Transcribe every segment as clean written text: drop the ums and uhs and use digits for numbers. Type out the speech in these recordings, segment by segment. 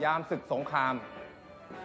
ยามศึกสงคราม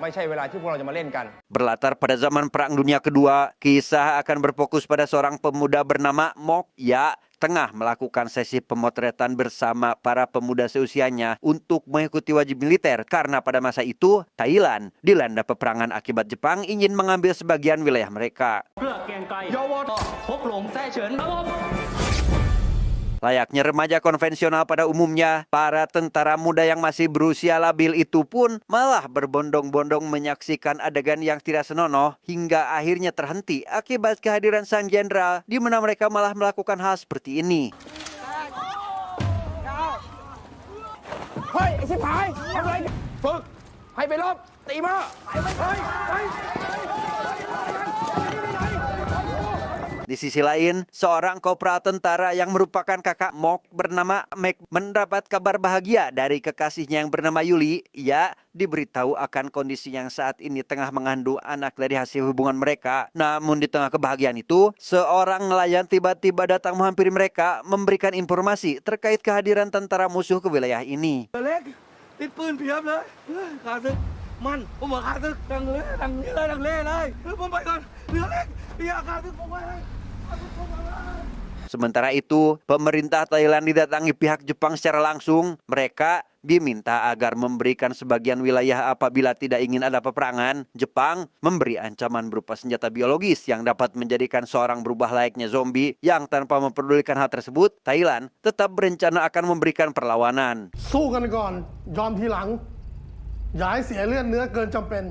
ไม่ใช่เวลาที่พวกเราจะมาเล่นกัน Berlatar pada zaman Perang Dunia Kedua, kisah akan berfokus pada seorang pemuda bernama Mok Ya tengah melakukan sesi pemotretan bersama para pemuda seusianya untuk mengikuti wajib militer karena pada masa itu Thailand dilanda peperangan akibat Jepang ingin mengambil sebagian wilayah mereka. Layaknya remaja konvensional pada umumnya, para tentara muda yang masih berusia labil itu pun malah berbondong-bondong menyaksikan adegan yang tidak senonoh hingga akhirnya terhenti akibat kehadiran sang jenderal di mana mereka malah melakukan hal seperti ini. Hei, ไอ้ชิบหายทำอะไรฝึกให้ไปรบตีมาไป Di sisi lain, seorang kopral tentara yang merupakan kakak Mok bernama Mek mendapat kabar bahagia dari kekasihnya yang bernama Yuli. Ia diberitahu akan kondisi yang saat ini tengah mengandung anak dari hasil hubungan mereka. Namun di tengah kebahagiaan itu, seorang nelayan tiba-tiba datang menghampiri mereka memberikan informasi terkait kehadiran tentara musuh ke wilayah ini. Sementara itu, pemerintah Thailand didatangi pihak Jepang secara langsung. Mereka diminta agar memberikan sebagian wilayah apabila tidak ingin ada peperangan. Jepang memberi ancaman berupa senjata biologis yang dapat menjadikan seorang berubah layaknya zombie yang tanpa memperdulikan hal tersebut, Thailand tetap berencana akan memberikan perlawanan. สู้กันก่อนยอมทีหลังอย่าให้เสียเลือดเนื้อเกินจำเป็น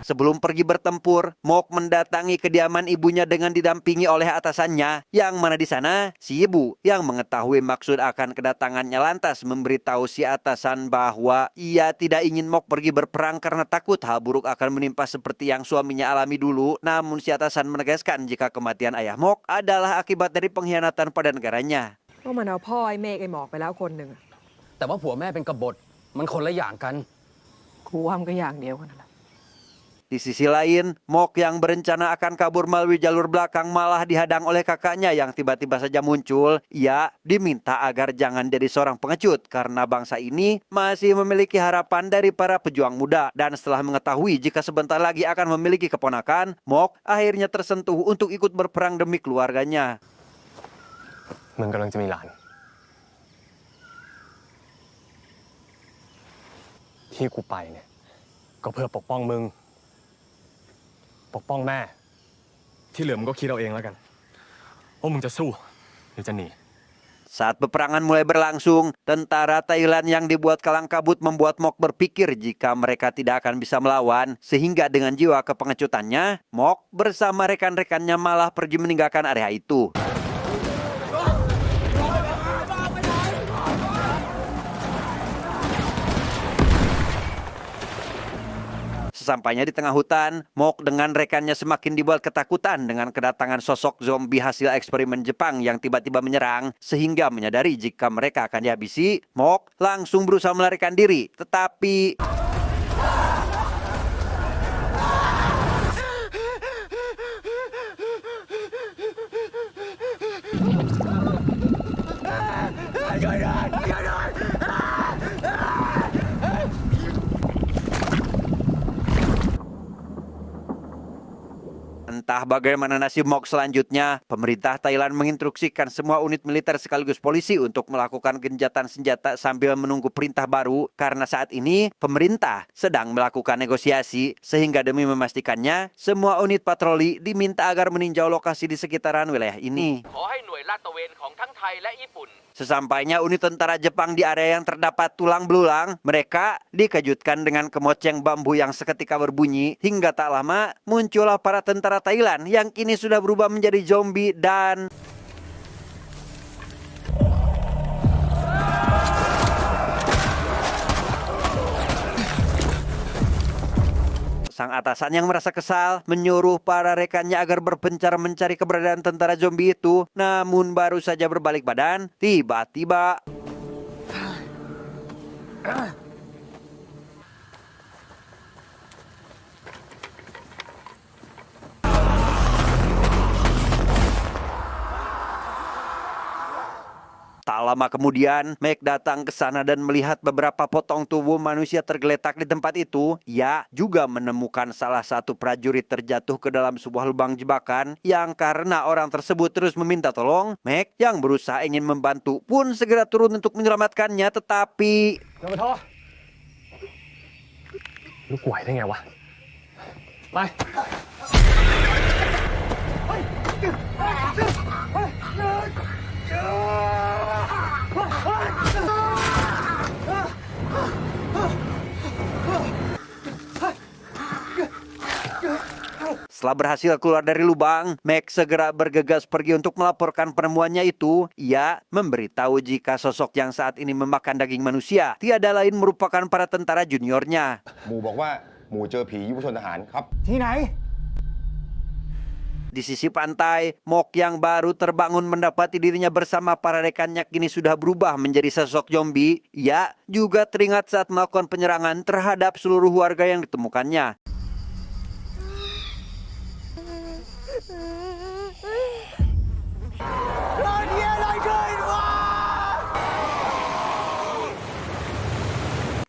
Sebelum pergi bertempur, Mok mendatangi kediaman ibunya dengan didampingi oleh atasannya, yang mana di sana si ibu yang mengetahui maksud akan kedatangannya lantas memberitahu si atasan bahwa ia tidak ingin Mok pergi berperang karena takut hal buruk akan menimpa seperti yang suaminya alami dulu. Namun si atasan menegaskan jika kematian ayah Mok adalah akibat dari pengkhianatan pada negaranya. ก็มันเอาพ่อไอ้เมฆไอ้หมอกไปแล้วคนหนึ่ง แต่ว่าผัวแม่เป็นกบฏมันคนละอย่างกัน กูว่ามันก็อย่างเดียวกันนั่นแหละ Di sisi lain, Mok yang berencana akan kabur melalui jalur belakang malah dihadang oleh kakaknya yang tiba-tiba saja muncul. Ia diminta agar jangan jadi seorang pengecut karena bangsa ini masih memiliki harapan dari para pejuang muda. Dan setelah mengetahui jika sebentar lagi akan memiliki keponakan, Mok akhirnya tersentuh untuk ikut berperang demi keluarganya. มึงกำลังจะมีหลานที่กูไปเนี่ยก็เพื่อปกป้องมึงปกป้องแม่ที่เหลือมึงก็คิดเอาเองแล้วกันว่ามึงจะสู้หรือจะหนี Saat peperangan mulai berlangsung, tentara Thailand yang dibuat kalang kabut membuat Mok berpikir jika mereka tidak akan bisa melawan, sehingga dengan jiwa kepengecutannya, Mok bersama rekan-rekannya malah pergi meninggalkan area itu. Sesampainya di tengah hutan, Mok dengan rekannya semakin dibuat ketakutan dengan kedatangan sosok zombie hasil eksperimen Jepang yang tiba-tiba menyerang. Sehingga menyadari jika mereka akan dihabisi, Mok langsung berusaha melarikan diri. Tetapi entah bagaimana nasib Mok selanjutnya, pemerintah Thailand menginstruksikan semua unit militer sekaligus polisi untuk melakukan gencatan senjata sambil menunggu perintah baru karena saat ini pemerintah sedang melakukan negosiasi sehingga demi memastikannya, semua unit patroli diminta agar meninjau lokasi di sekitaran wilayah ini. Sesampainya unit tentara Jepang di area yang terdapat tulang belulang, mereka dikejutkan dengan kemoceng bambu yang seketika berbunyi hingga tak lama muncullah para tentara Thailand yang kini sudah berubah menjadi zombie dan sang atasan yang merasa kesal menyuruh para rekannya agar berpencar mencari keberadaan tentara zombie itu. Namun baru saja berbalik badan, tiba-tiba tak Tak lama kemudian, Meg datang ke sana dan melihat beberapa potong tubuh manusia tergeletak di tempat itu. Ia juga menemukan salah satu prajurit terjatuh ke dalam sebuah lubang jebakan yang karena orang tersebut terus meminta tolong, Meg yang berusaha ingin membantu pun segera turun untuk menyelamatkannya, tetapi อย่ามาท้อลูกไหวได้ไงวะ ไป Setelah berhasil keluar dari lubang, Meg segera bergegas pergi untuk melaporkan penemuannya itu. Ia memberitahu jika sosok yang saat ini memakan daging manusia tiada lain merupakan para tentara juniornya. หมู่บอกว่าหมู่เจอผียุวชนทหารครับ Di sisi pantai, Mok yang baru terbangun mendapati dirinya bersama para rekannya kini sudah berubah menjadi sosok zombie. Ia juga teringat saat melakukan penyerangan terhadap seluruh warga yang ditemukannya.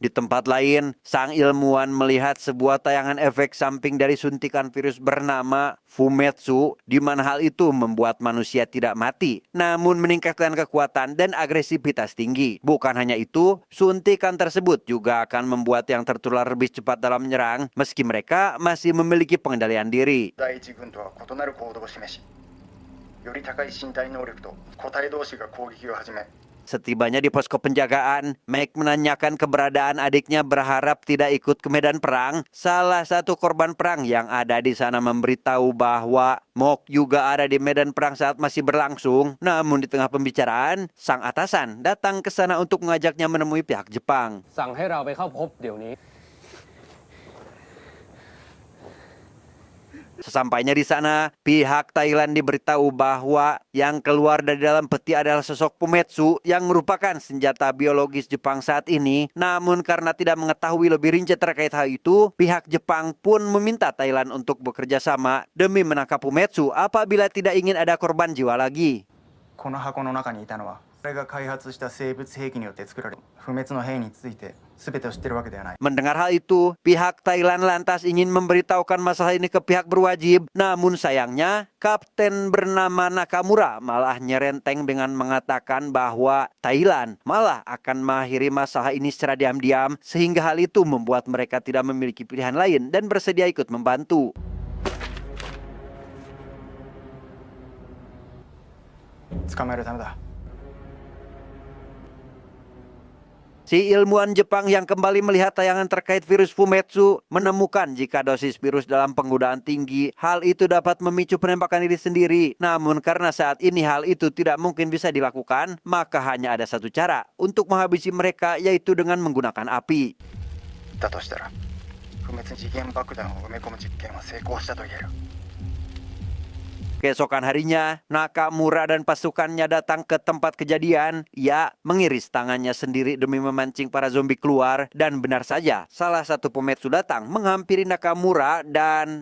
Di tempat lain, sang ilmuwan melihat sebuah tayangan efek samping dari suntikan virus bernama Fumetsu, di mana hal itu membuat manusia tidak mati, namun meningkatkan kekuatan dan agresivitas tinggi. Bukan hanya itu, suntikan tersebut juga akan membuat yang tertular lebih cepat dalam menyerang, meski mereka masih memiliki pengendalian diri. 第一軍とは異なる行動を示し、より高い身体能力と個体同士が攻撃を始め、 Setibanya di posko penjagaan, Meg menanyakan keberadaan adiknya berharap tidak ikut ke medan perang. Salah satu korban perang yang ada di sana memberitahu bahwa Mok juga ada di medan perang saat masih berlangsung. Namun di tengah pembicaraan, sang atasan datang ke sana untuk mengajaknya menemui pihak Jepang. สั่งให้เราไปเข้าพบเดี๋ยวนี้ Sesampainya di sana, pihak Thailand diberitahu bahwa yang keluar dari dalam peti adalah sosok Fumetsu yang merupakan senjata biologis Jepang saat ini. Namun karena tidak mengetahui lebih rinci terkait hal itu, pihak Jepang pun meminta Thailand untuk bekerja sama demi menangkap Fumetsu apabila tidak ingin ada korban jiwa lagi. この箱の中にいたのは、俺が開発した生物兵器によって作られ、不滅の兵について全てを知ってるわけではない。 Mendengar hal itu, pihak Thailand lantas ingin memberitahukan masalah ini ke pihak berwajib. Namun sayangnya, kapten bernama Nakamura malah nyerenteng dengan mengatakan bahwa Thailand malah akan mengakhiri masalah ini secara diam-diam, sehingga hal itu membuat mereka tidak memiliki pilihan lain dan bersedia ikut membantu. Si ilmuwan Jepang yang kembali melihat tayangan terkait virus Fumetsu menemukan jika dosis virus dalam penggunaan tinggi, hal itu dapat memicu penembakan diri sendiri. Namun karena saat ini hal itu tidak mungkin bisa dilakukan, maka hanya ada satu cara untuk menghabisi mereka, yaitu dengan menggunakan api. だとしたら、不滅時限爆弾を埋め込む実験は成功したと言える。 Keesokan harinya, Nakamura dan pasukannya datang ke tempat kejadian. Ia mengiris tangannya sendiri demi memancing para zombie keluar. Dan benar saja, salah satu Fumetsu datang menghampiri Nakamura dan...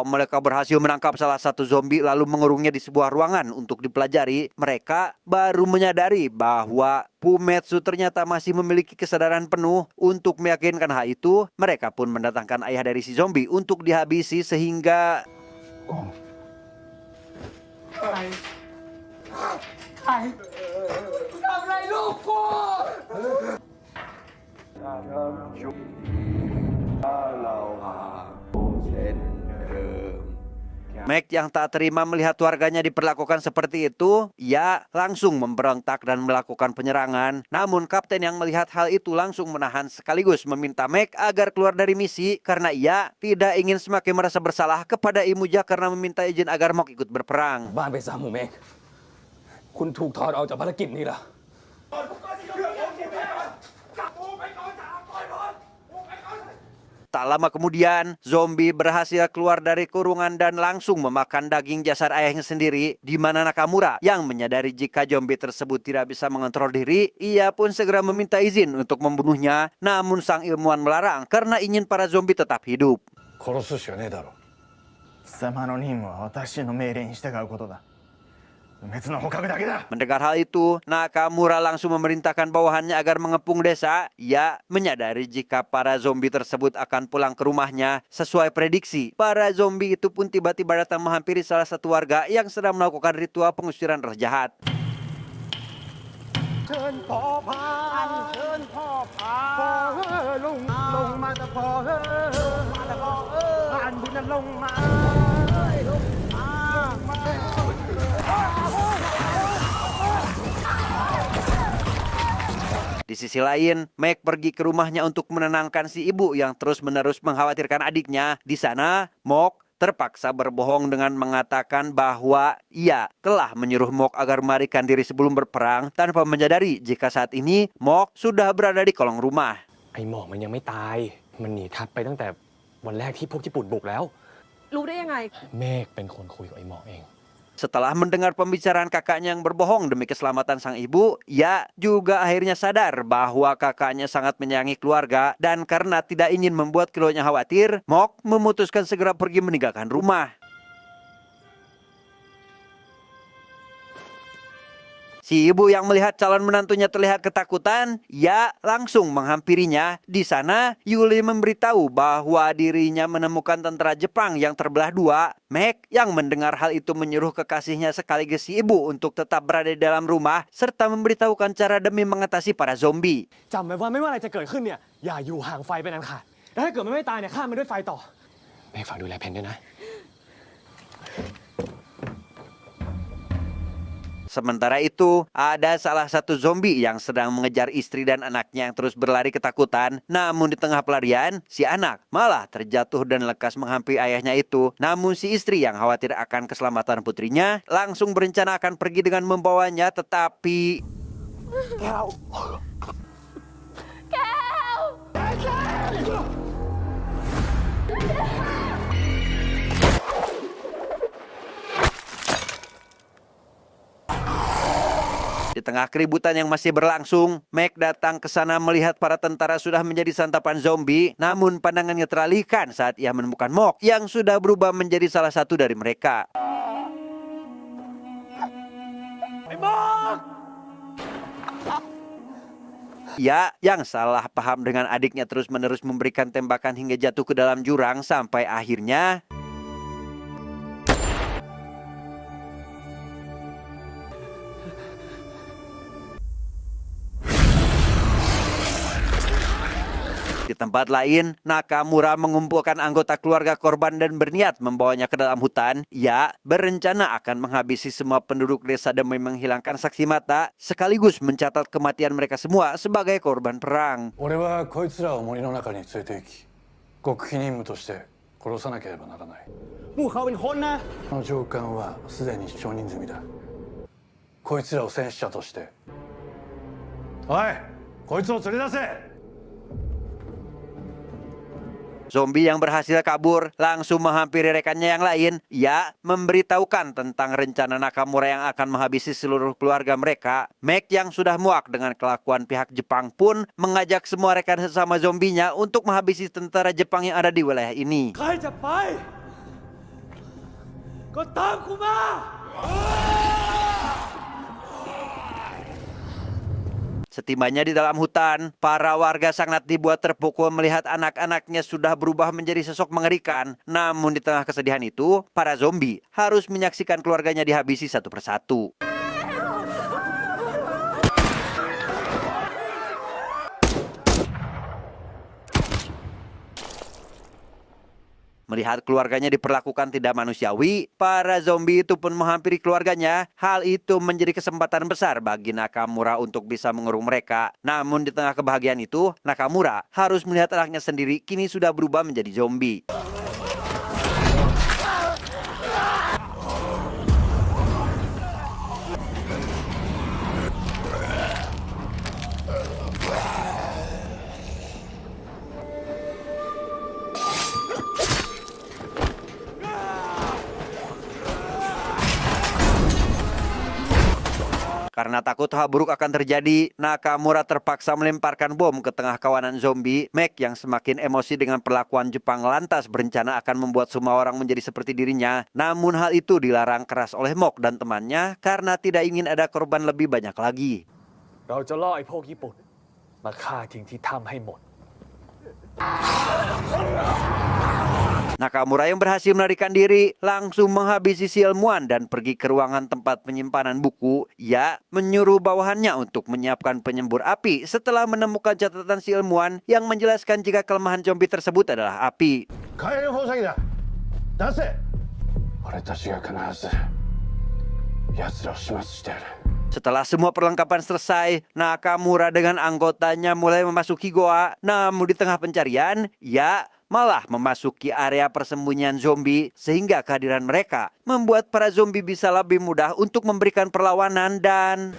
mereka berhasil menangkap salah satu zombie lalu mengurungnya di sebuah ruangan untuk dipelajari. Mereka baru menyadari bahwa Fumetsu ternyata masih memiliki kesadaran penuh. Untuk meyakinkan hal itu, mereka pun mendatangkan ayah dari si zombie untuk dihabisi sehingga... Meg yang tak terima melihat warganya diperlakukan seperti itu, ia langsung memberontak dan melakukan penyerangan. Namun kapten yang melihat hal itu langsung menahan sekaligus meminta Meg agar keluar dari misi karena ia tidak ingin semakin merasa bersalah kepada Imuja karena meminta izin agar Mok ikut berperang. บ้านไปซะหมู่เมฆคุณถูกถอดออกจากภารกิจนี้ล่ะ Kamu phải coi trả tôi thôi. Tak lama kemudian, zombie berhasil keluar dari kurungan dan langsung memakan daging jasad ayahnya sendiri, di mana Nakamura yang menyadari jika zombie tersebut tidak bisa mengontrol diri, ia pun segera meminta izin untuk membunuhnya, namun sang ilmuwan melarang karena ingin para zombie tetap hidup. 殺すしかねえだろ。貴様の任務は私の命令に従うことだ。不滅の捕獲だけだ。 Mendengar hal itu, Nakamura langsung memerintahkan bawahannya agar mengepung desa. Ia menyadari jika para zombie tersebut akan pulang ke rumahnya. Sesuai prediksi, para zombie itu pun tiba-tiba datang menghampiri salah satu warga yang sedang melakukan ritual pengusiran roh jahat. Di sisi lain, Meg pergi ke rumahnya untuk menenangkan si ibu yang terus-menerus mengkhawatirkan adiknya. Di sana, Mok terpaksa berbohong dengan mengatakan bahwa ia telah menyuruh Mok agar melarikan diri sebelum berperang tanpa menyadari jika saat ini Mok sudah berada di kolong rumah. ไอ้หมอกมันยังไม่ตาย มันหนีทัพไปตั้งแต่วันแรกที่พวกญี่ปุ่นบุกแล้ว รู้ได้ยังไง เมฆเป็นคนคุยกับไอ้หมอกเอง Setelah mendengar pembicaraan kakaknya yang berbohong demi keselamatan sang ibu, ia juga akhirnya sadar bahwa kakaknya sangat menyayangi keluarga dan karena tidak ingin membuat keduanya khawatir, Mok memutuskan segera pergi meninggalkan rumah. Si ibu yang melihat calon menantunya terlihat ketakutan, ia langsung menghampirinya. Di sana, Yuli memberitahu bahwa dirinya menemukan tentara Jepang yang terbelah dua. Meg yang mendengar hal itu menyuruh kekasihnya sekaligus si ibu untuk tetap berada di dalam rumah, serta memberitahukan cara demi mengatasi para zombie. จำไว้ว่าไม่ว่าอะไรจะเกิดขึ้นเนี่ยอย่าอยู่ห่างไฟเป็นอันขาดแล้วถ้าเกิดมันไม่ตายเนี่ยฆ่ามันด้วยไฟต่อเมฆฝากดูแลเพนด้วยนะ Sementara itu, ada salah satu zombie yang sedang mengejar istri dan anaknya yang terus berlari ketakutan. Namun di tengah pelarian, si anak malah terjatuh dan lekas menghampiri ayahnya itu. Namun si istri yang khawatir akan keselamatan putrinya langsung berencana akan pergi dengan membawanya, tetapi... Di tengah keributan yang masih berlangsung, Meg datang ke sana melihat para tentara sudah menjadi santapan zombie. Namun pandangannya teralihkan saat ia menemukan Mok yang sudah berubah menjadi salah satu dari mereka. Ia yang salah paham dengan adiknya terus-menerus memberikan tembakan hingga jatuh ke dalam jurang sampai akhirnya... Di tempat lain, Nakamura mengumpulkan anggota keluarga korban dan berniat membawanya ke dalam hutan. Ia berencana akan menghabisi semua penduduk desa demi menghilangkan saksi mata, sekaligus mencatat kematian mereka semua sebagai korban perang. 俺はこいつらを森の中に連れて行き、極秘任務として殺さなければならない。もうเขาเป็นคนนะ この上官はすでに承認済みだ。こいつらを戦死者として。おい、こいつを連れ出せ。 Zombie yang berhasil kabur langsung menghampiri rekannya yang lain. Ia memberitahukan tentang rencana Nakamura yang akan menghabisi seluruh keluarga mereka. Meg yang sudah muak dengan kelakuan pihak Jepang pun mengajak semua rekan sesama zombinya untuk menghabisi tentara Jepang yang ada di wilayah ini. Setibanya di dalam hutan, para warga sangat dibuat terpukul melihat anak-anaknya sudah berubah menjadi sosok mengerikan. Namun di tengah kesedihan itu, para zombie harus menyaksikan keluarganya dihabisi satu persatu. Melihat keluarganya diperlakukan tidak manusiawi, para zombie itu pun menghampiri keluarganya. Hal itu menjadi kesempatan besar bagi Nakamura untuk bisa mengurung mereka. Namun di tengah kebahagiaan itu, Nakamura harus melihat anaknya sendiri kini sudah berubah menjadi zombie. Karena takut hal buruk akan terjadi, Nakamura terpaksa melemparkan bom ke tengah kawanan zombie. Mac yang semakin emosi dengan perlakuan Jepang lantas berencana akan membuat semua orang menjadi seperti dirinya. Namun hal itu dilarang keras oleh Mok dan temannya karena tidak ingin ada korban lebih banyak lagi. เราจะล่อไอ้พวกญี่ปุ่นมาฆ่าทิ้งที่ถ้ำให้หมด Nakamura yang berhasil melarikan diri langsung menghabisi si ilmuwan dan pergi ke ruangan tempat penyimpanan buku. Ia menyuruh bawahannya untuk menyiapkan penyembur api setelah menemukan catatan si ilmuwan yang menjelaskan jika kelemahan zombie tersebut adalah api. 火炎放射器だ出せ俺たちが必ず奴らを始末してやる Setelah semua perlengkapan selesai, Nakamura dengan anggotanya mulai memasuki goa. Namun di tengah pencarian, ia malah memasuki area persembunyian zombie sehingga kehadiran mereka membuat para zombie bisa lebih mudah untuk memberikan perlawanan dan...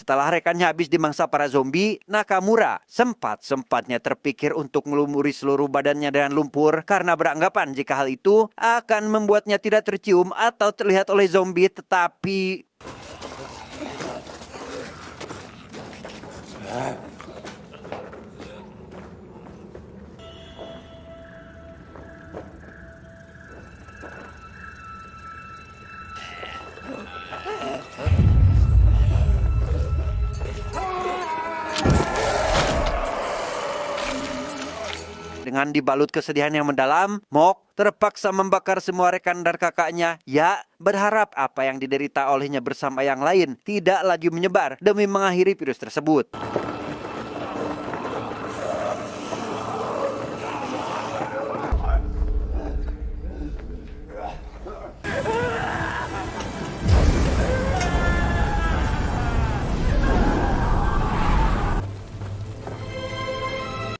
Setelah rekannya habis dimangsa para zombie, Nakamura sempat-sempatnya terpikir untuk melumuri seluruh badannya dengan lumpur karena beranggapan jika hal itu akan membuatnya tidak tercium atau terlihat oleh zombie, tetapi... Dengan dibalut kesedihan yang mendalam, Mok terpaksa membakar semua rekan dan kakaknya. Ya, berharap apa yang diderita olehnya bersama yang lain tidak lagi menyebar demi mengakhiri virus tersebut.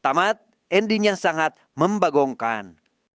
Tamat. Endingnya sangat membagongkan.